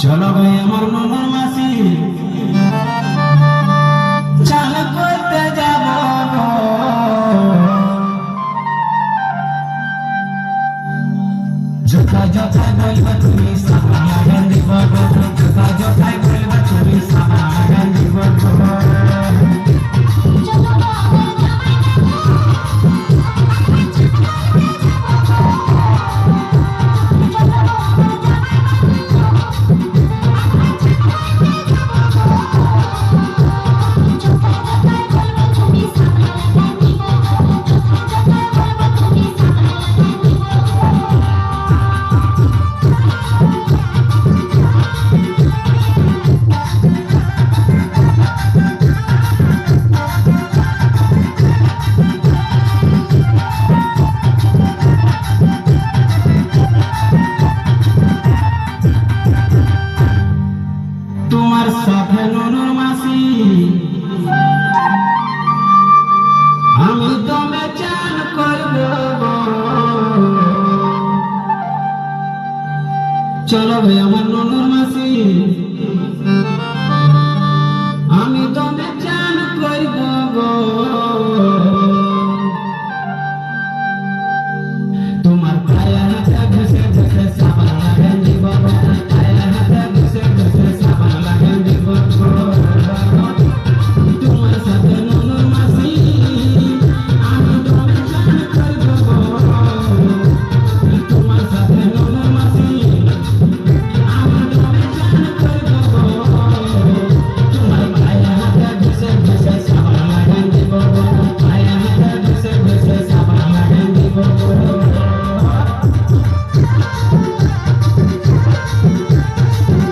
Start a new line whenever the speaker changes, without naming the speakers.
চলো ভাই আমার ননর মাসি চাল করতে যাব জোতা জোতায় বলবা তুমি সামাগান দিব জোতা জোতায় বলবা তুমি সামাগান দিব তোমার সাথে ননর মাসি আমি তুমি চান করব চলো ভাই আমার ননর মাসি